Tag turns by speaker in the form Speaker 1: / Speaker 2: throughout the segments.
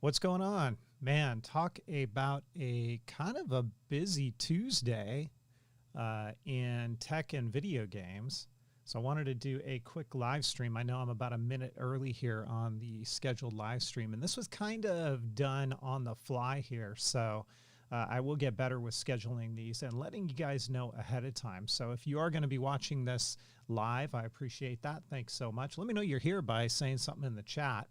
Speaker 1: What's going on? Man, talk about a kind of a busy Tuesday in tech and video games. So I wanted to do a quick live stream. I know I'm about a minute early here on the scheduled live stream, and this was kind of done on the fly here. So I will get better with scheduling these and letting you guys know ahead of time. So if you are going to be watching this live, I appreciate that. Thanks so much. Let me know you're here by saying something in the chat.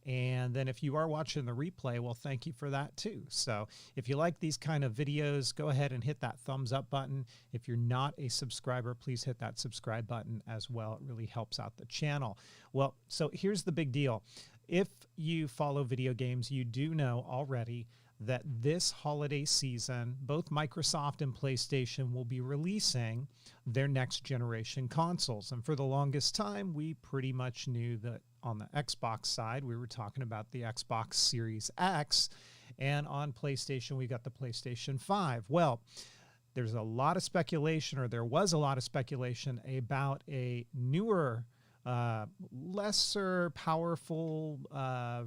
Speaker 1: And then if you are watching the replay, well, thank you for that too. So if you like these kind of videos, go ahead and hit that thumbs up button. If you're not a subscriber, please hit that subscribe button as well. It really helps out the channel. Well, so here's the big deal. If you follow video games, you do know already that this holiday season, both Microsoft and PlayStation will be releasing their next generation consoles. And for the longest time, we pretty much knew that on the Xbox side, we were talking about the Xbox Series X, and on PlayStation, we got the PlayStation 5. Well, there's a lot of speculation, or there was a lot of speculation about a newer lesser powerful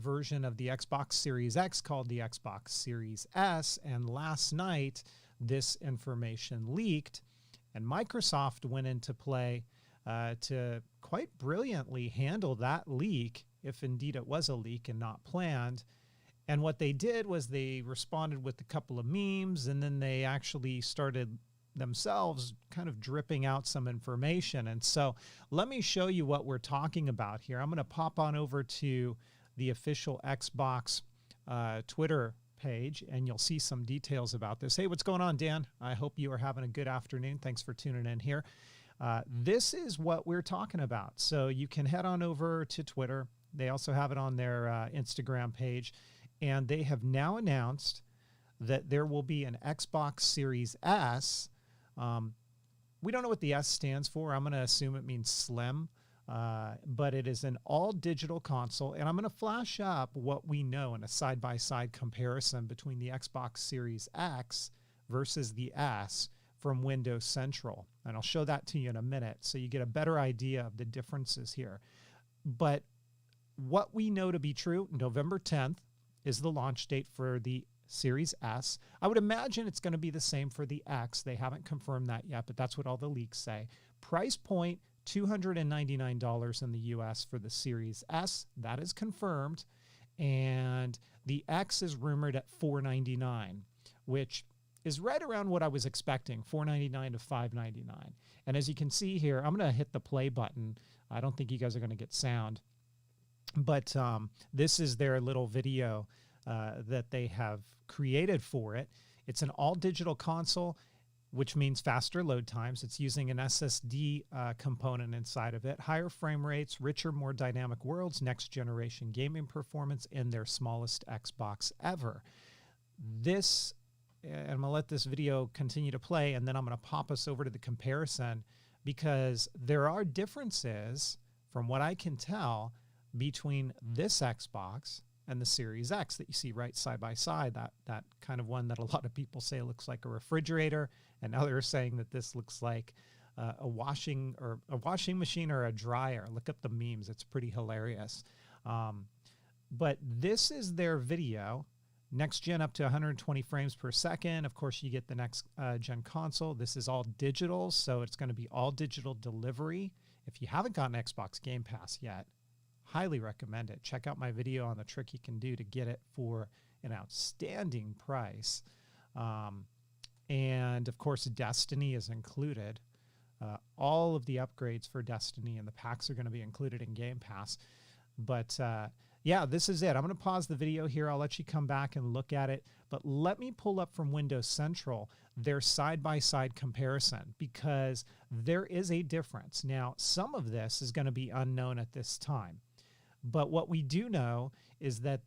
Speaker 1: version of the Xbox Series X called the Xbox Series S. And last night, this information leaked, and Microsoft went into play to quite brilliantly handle that leak, if indeed it was a leak and not planned. And what they did was they responded with a couple of memes, and then they actually started themselves kind of dripping out some information. And so let me show you what we're talking about here. I'm going to pop on over to the official Xbox Twitter page, and you'll see some details about this. Hey, what's going on, Dan? I hope you are having a good afternoon. Thanks for tuning in here. This is what we're talking about. So you can head on over to Twitter. They also have it on their Instagram page, and they have now announced that there will be an Xbox Series S. We don't know what the S stands for. I'm going to assume it means slim, but it is an all-digital console. And I'm going to flash up what we know in a side-by-side comparison between the Xbox Series X versus the S from Windows Central. And I'll show that to you in a minute so you get a better idea of the differences here. But what we know to be true, November 10th is the launch date for the Series S. I would imagine it's going to be the same for the X. They haven't confirmed that yet, but that's what all the leaks say. Price point, $299 in the US for the Series S. That is confirmed. And the X is rumored at $499, which is right around what I was expecting, $499 to $599. And as you can see here, I'm going to hit the play button. I don't think you guys are going to get sound, but this is their little video that they have created for it. It's an all-digital console, which means faster load times. It's using an SSD component inside of it, higher frame rates, richer, more dynamic worlds, next-generation gaming performance, in their smallest Xbox ever. This, and I'm going to let this video continue to play, and then I'm going to pop us over to the comparison, because there are differences, from what I can tell, between this Xbox and the Series X that you see right side by side, that kind of one that a lot of people say looks like a refrigerator, and others are saying that this looks like a washing machine or a dryer. Look up the memes. It's pretty hilarious. But this is their video. Next gen up to 120 frames per second. Of course, you get the next gen console. This is all digital, so it's going to be all digital delivery. If you haven't gotten Xbox Game Pass yet, highly recommend it. Check out my video on the trick you can do to get it for an outstanding price. And of course, Destiny is included. All of the upgrades for Destiny and the packs are going to be included in Game Pass. But yeah, this is it. I'm going to pause the video here. I'll let you come back and look at it. But let me pull up from Windows Central their side-by-side comparison, because there is a difference. Now, some of this is going to be unknown at this time. But what we do know is that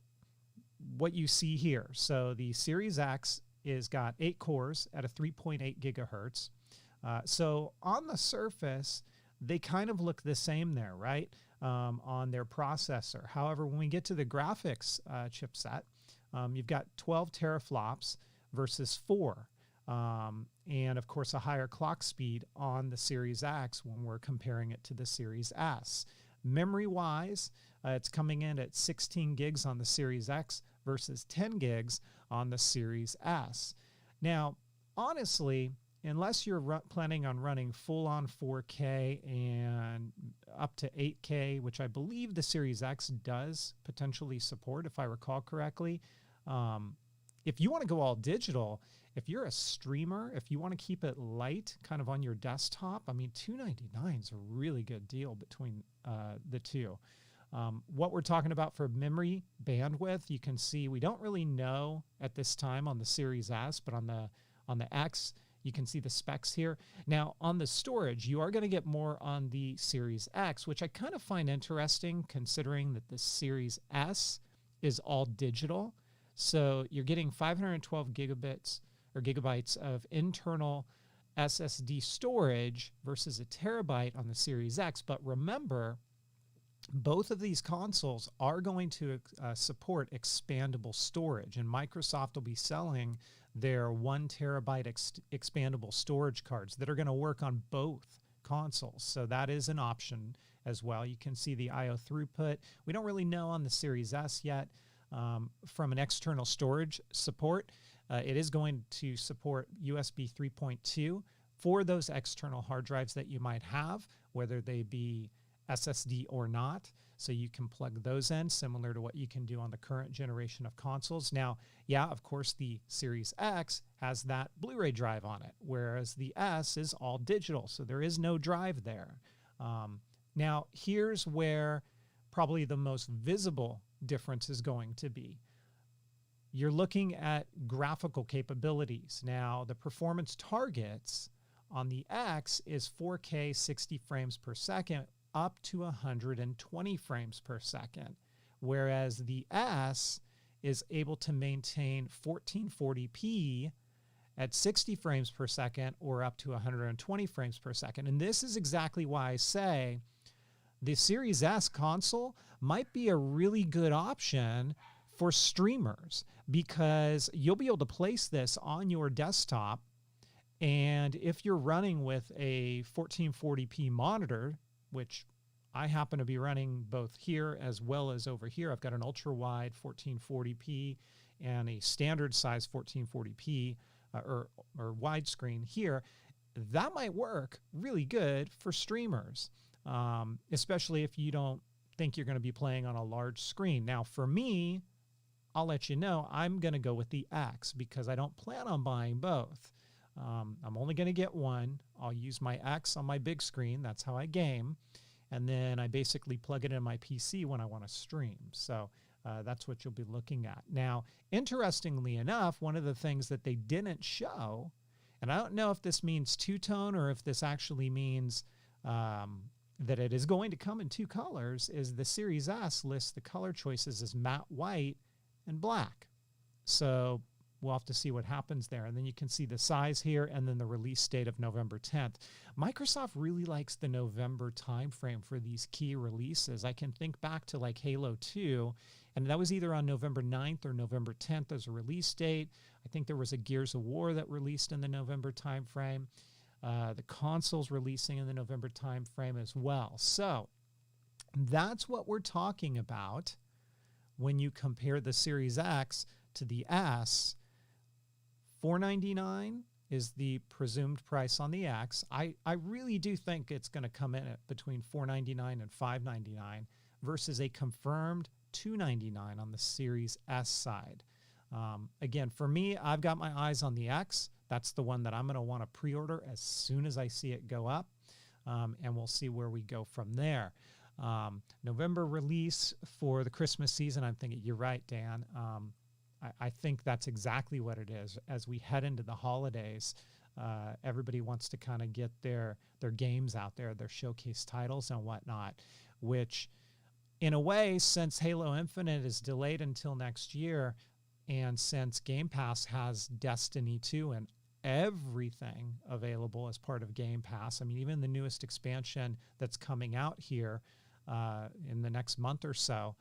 Speaker 1: what you see here. So the Series X is got 8 cores at a 3.8 gigahertz. So on the surface, they kind of look the same there, right? On their processor. However, when we get to the graphics chipset, you've got 12 teraflops versus 4. And of course, a higher clock speed on the Series X when we're comparing it to the Series S. Memory-wise, it's coming in at 16 gigs on the Series X versus 10 gigs on the Series S. Now, honestly, unless you're planning on running full-on 4K and up to 8K, which I believe the Series X does potentially support, if I recall correctly, if you want to go all digital, if you're a streamer, if you want to keep it light kind of on your desktop, I mean, $299 is a really good deal between the two. What we're talking about for memory bandwidth, you can see we don't really know at this time on the Series S, but on the X, you can see the specs here. Now, on the storage, you are going to get more on the Series X, which I kind of find interesting considering that the Series S is all digital. So you're getting 512 gigabytes of internal SSD storage versus a terabyte on the Series X. But remember, both of these consoles are going to support expandable storage, and Microsoft will be selling their 1 terabyte expandable storage cards that are going to work on both consoles. So that is an option as well. You can see the I/O throughput. We don't really know on the Series S yet. From an external storage support, it is going to support USB 3.2 for those external hard drives that you might have, whether they be SSD or not. So you can plug those in, similar to what you can do on the current generation of consoles. Now, yeah, of course, the Series X has that Blu-ray drive on it, whereas the S is all digital, so there is no drive there. Now, here's where probably the most visible difference is going to be. You're looking at graphical capabilities. Now, the performance targets on the X is 4K 60 frames per second up to 120 frames per second, whereas the S is able to maintain 1440p at 60 frames per second or up to 120 frames per second. And this is exactly why I say the Series S console might be a really good option for streamers, because you'll be able to place this on your desktop, and if you're running with a 1440p monitor, which I happen to be running both here as well as over here. I've got an ultra-wide 1440p and a standard size 1440p or widescreen here. That might work really good for streamers, especially if you don't think you're going to be playing on a large screen. Now, for me, I'll let you know, I'm going to go with the X because I don't plan on buying both. I'm only going to get one. I'll use my X on my big screen. That's how I game. And then I basically plug it in my PC when I want to stream. So that's what you'll be looking at. Now, interestingly enough, one of the things that they didn't show, and I don't know if this means two-tone or if this actually means that it is going to come in two colors, is the Series S lists the color choices as matte white and black. So we'll have to see what happens there. And then you can see the size here and then the release date of November 10th. Microsoft really likes the November timeframe for these key releases. I can think back to like Halo 2, and that was either on November 9th or November 10th as a release date. I think there was a Gears of War that released in the November timeframe. The console's releasing in the November timeframe as well. So that's what we're talking about when you compare the Series X to the S. $499 is the presumed price on the X. I really do think it's going to come in at between $499 and $599 versus a confirmed $299 on the Series S side. Again, for me, I've got my eyes on the X. That's the one that I'm going to want to pre-order as soon as I see it go up, and we'll see where we go from there. November release for the Christmas season, I'm thinking, you're right, Dan. I think that's exactly what it is. As we head into the holidays, everybody wants to kind of get their games out there, their showcase titles and whatnot, which in a way, since Halo Infinite is delayed until next year, and since Game Pass has Destiny 2 and everything available as part of Game Pass, I mean, even the newest expansion that's coming out here in the next month or so,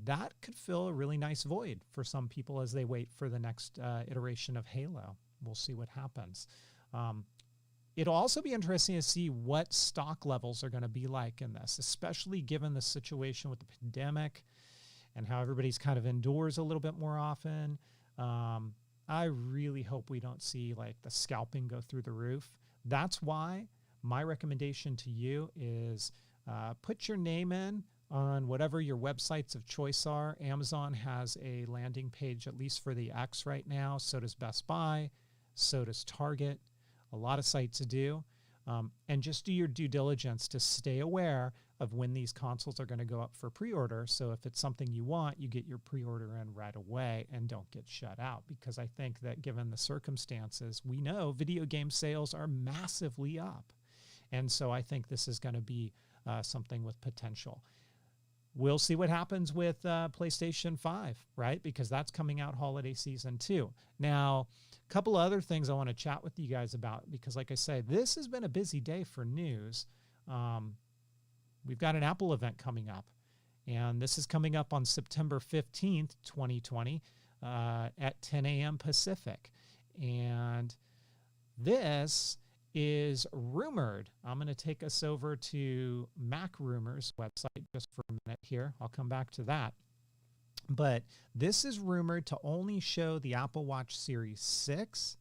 Speaker 1: that could fill a really nice void for some people as they wait for the next iteration of Halo. We'll see what happens. It'll also be interesting to see what stock levels are going to be like in this, especially given the situation with the pandemic and how everybody's kind of indoors a little bit more often. I really hope we don't see like the scalping go through the roof. That's why my recommendation to you is put your name in on whatever your websites of choice are. Amazon has a landing page, at least for the X right now. So does Best Buy. So does Target. A lot of sites do. And just do your due diligence to stay aware of when these consoles are going to go up for pre-order. So if it's something you want, you get your pre-order in right away and don't get shut out. Because I think that given the circumstances, we know video game sales are massively up. And so I think this is going to be something with potential. We'll see what happens with PlayStation 5, right? Because that's coming out holiday season too. Now, a couple of other things I want to chat with you guys about, because like I say, this has been a busy day for news. We've got an Apple event coming up, and this is coming up on September 15th, 2020 at 10 a.m. Pacific. And this is rumored. I'm going to take us over to Mac Rumors website just for a minute here. I'll come back to that. But this is rumored to only show the Apple Watch Series 6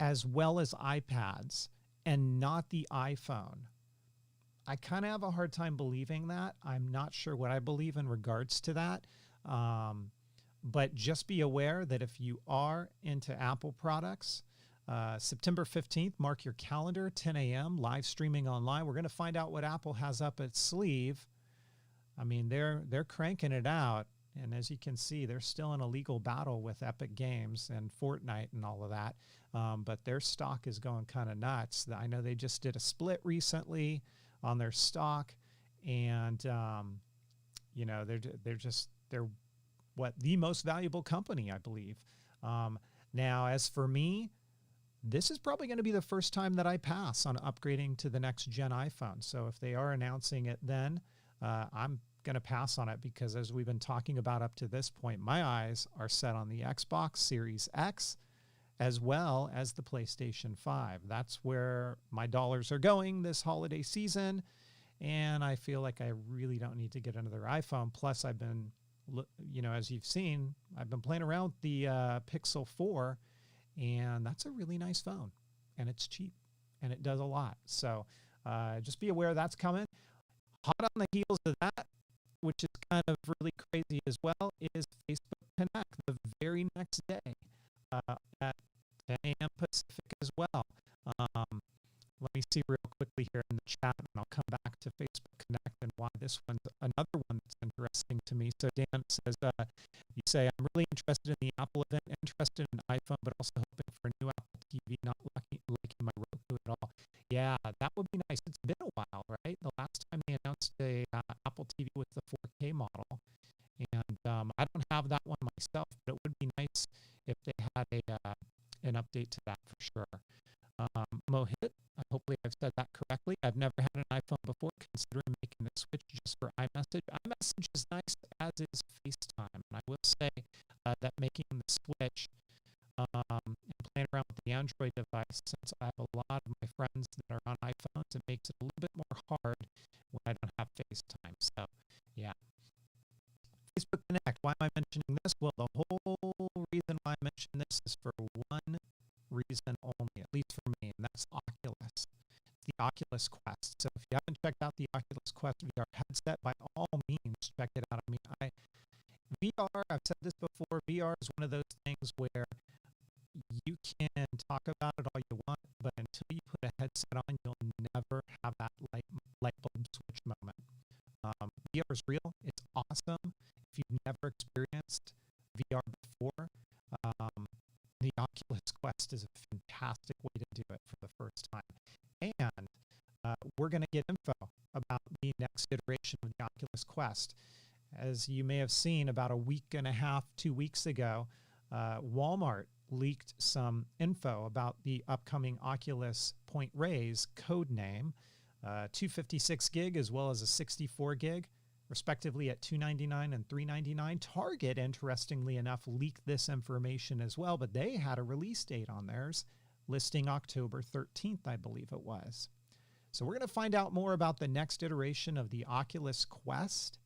Speaker 1: as well as iPads and not the iPhone. I kind of have a hard time believing that. I'm not sure what I believe in regards to that. But just be aware that if you are into Apple products, September 15th, mark your calendar, 10 a.m., live streaming online. We're going to find out what Apple has up its sleeve. I mean, they're cranking it out. And as you can see, they're still in a legal battle with Epic Games and Fortnite and all of that. But their stock is going kind of nuts. I know they just did a split recently on their stock. And, you know, they're what, the most valuable company, I believe. Now, as for me, this is probably going to be the first time that I pass on upgrading to the next gen iPhone. So if they are announcing it then, I'm going to pass on it, because as we've been talking about up to this point, my eyes are set on the Xbox Series X as well as the PlayStation 5. That's where my dollars are going this holiday season. And I feel like I really don't need to get another iPhone. Plus, I've been, you know, as you've seen, I've been playing around with the Pixel 4, and that's a really nice phone, and it's cheap, and it does a lot. So just be aware that's coming. Hot on the heels of that, which is kind of really crazy as well, is Facebook Connect the very next day at 10 a.m. Pacific as well. Let me see real quickly here in the chat, and I'll come back to Facebook Connect and why this one's another one that's interesting to me. So Dan says, you say, I'm really interested in the Apple event, interested in iPhone, but also hoping for a new Apple TV, not liking my Roku at all. Yeah, that would be nice. It's been a while, right? The last time they announced a Apple TV with the 4K model. And I don't have that one myself, but it would be nice if they had an update to that for sure. Mohit, hopefully I've said that correctly. I've never had an iPhone before, considering making the switch just for iMessage. iMessage is nice, as is FaceTime. And I will say that making the switch and playing around with the Android device, since I have a lot of my friends that are on iPhones, it makes it a little bit more hard when I don't have FaceTime. So, yeah. Facebook Connect, why am I mentioning this? Well, the whole reason why I mention this is for one reason only, at least for me, and that's Oculus. The Oculus Quest. So if you haven't checked out the Oculus Quest VR headset, by all means, check it out. I mean, VR, I've said this before, VR is one of those things where you can talk about it all you want, but until you put a headset on, you'll never have that light bulb switch moment. VR is real. It's awesome. If you've never experienced VR before, the Oculus Quest is a fantastic way to do it for the first time. And we're going to get info about the next iteration of the Oculus Quest. As you may have seen, about a week and a half, 2 weeks ago, Walmart leaked some info about the upcoming Oculus Point Ray's code name, 256 gig as well as a 64 gig, respectively at $299 and $399. Target, interestingly enough, leaked this information as well, but they had a release date on theirs, listing October 13th, I believe it was. So we're going to find out more about the next iteration of the Oculus Quest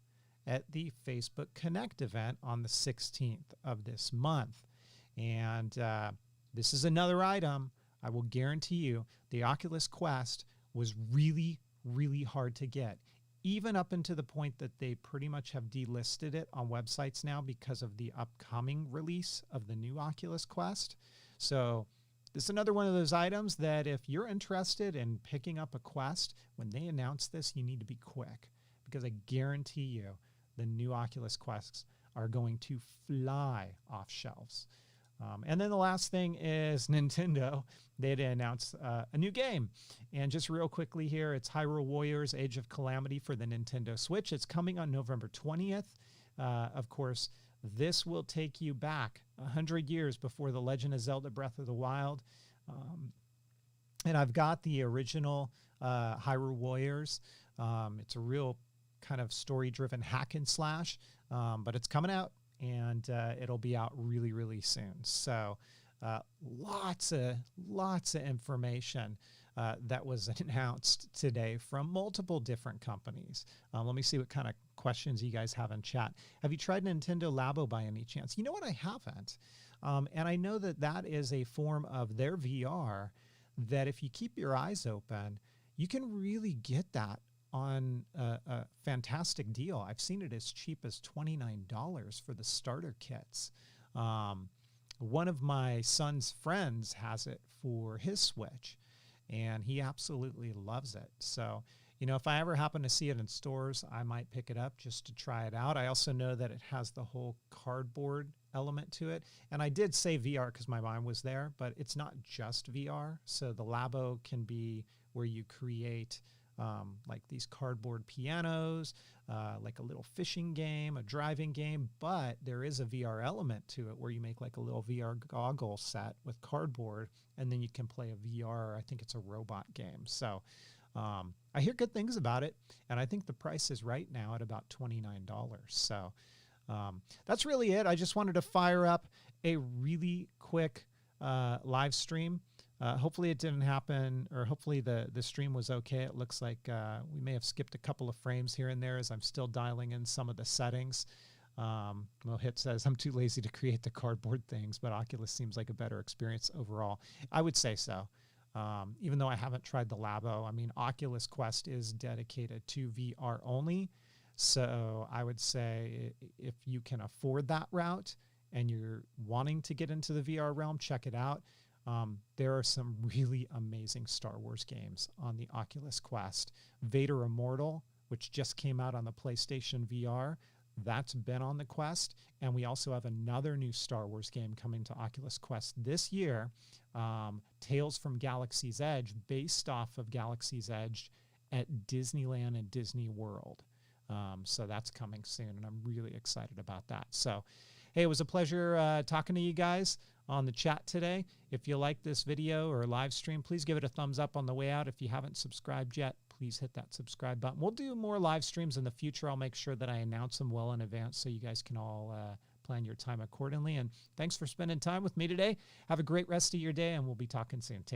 Speaker 1: at the Facebook Connect event on the 16th of this month. And this is another item. I will guarantee you the Oculus Quest was really, really hard to get, even up into the point that they pretty much have delisted it on websites now because of the upcoming release of the new Oculus Quest. So this is another one of those items that if you're interested in picking up a Quest, when they announce this, you need to be quick, because I guarantee you the new Oculus Quests are going to fly off shelves. And then the last thing is Nintendo. They had announced a new game. And just real quickly here, it's Hyrule Warriors Age of Calamity for the Nintendo Switch. It's coming on November 20th. Of course, this will take you back 100 years before The Legend of Zelda Breath of the Wild. And I've got the original Hyrule Warriors. It's a real kind of story-driven hack and slash, but it's coming out. And it'll be out really, really soon. So lots of information that was announced today from multiple different companies. Let me see what kind of questions you guys have in chat. Have you tried Nintendo Labo by any chance? You know what? I haven't. And I know that that is a form of their VR that if you keep your eyes open, you can really get that on a fantastic deal. I've seen it as cheap as $29 for the starter kits. One of my son's friends has it for his Switch, and he absolutely loves it. So, you know, if I ever happen to see it in stores, I might pick it up just to try it out. I also know that it has the whole cardboard element to it. And I did say VR because my mind was there, but it's not just VR. So the Labo can be where you create like these cardboard pianos, like a little fishing game, a driving game, but there is a VR element to it where you make like a little VR goggle set with cardboard, and then you can play a VR, I think it's a robot game. So I hear good things about it, and I think the price is right now at about $29. So that's really it. I just wanted to fire up a really quick live stream. Hopefully it didn't happen, or hopefully the stream was okay. It looks like we may have skipped a couple of frames here and there as I'm still dialing in some of the settings. Mohit says, I'm too lazy to create the cardboard things, but Oculus seems like a better experience overall. I would say so. Even though I haven't tried the Labo, I mean, Oculus Quest is dedicated to VR only. So I would say if you can afford that route and you're wanting to get into the VR realm, check it out. There are some really amazing Star Wars games on the Oculus Quest. Vader Immortal, which just came out on the PlayStation VR, that's been on the Quest. And we also have another new Star Wars game coming to Oculus Quest this year, Tales from Galaxy's Edge, based off of Galaxy's Edge at Disneyland and Disney World. So that's coming soon, and I'm really excited about that. So, hey, it was a pleasure talking to you guys on the chat today. If you like this video or live stream, please give it a thumbs up on the way out. If you haven't subscribed yet, please hit that subscribe button. We'll do more live streams in the future. I'll make sure that I announce them well in advance so you guys can all plan your time accordingly. And thanks for spending time with me today. Have a great rest of your day, and we'll be talking soon. Take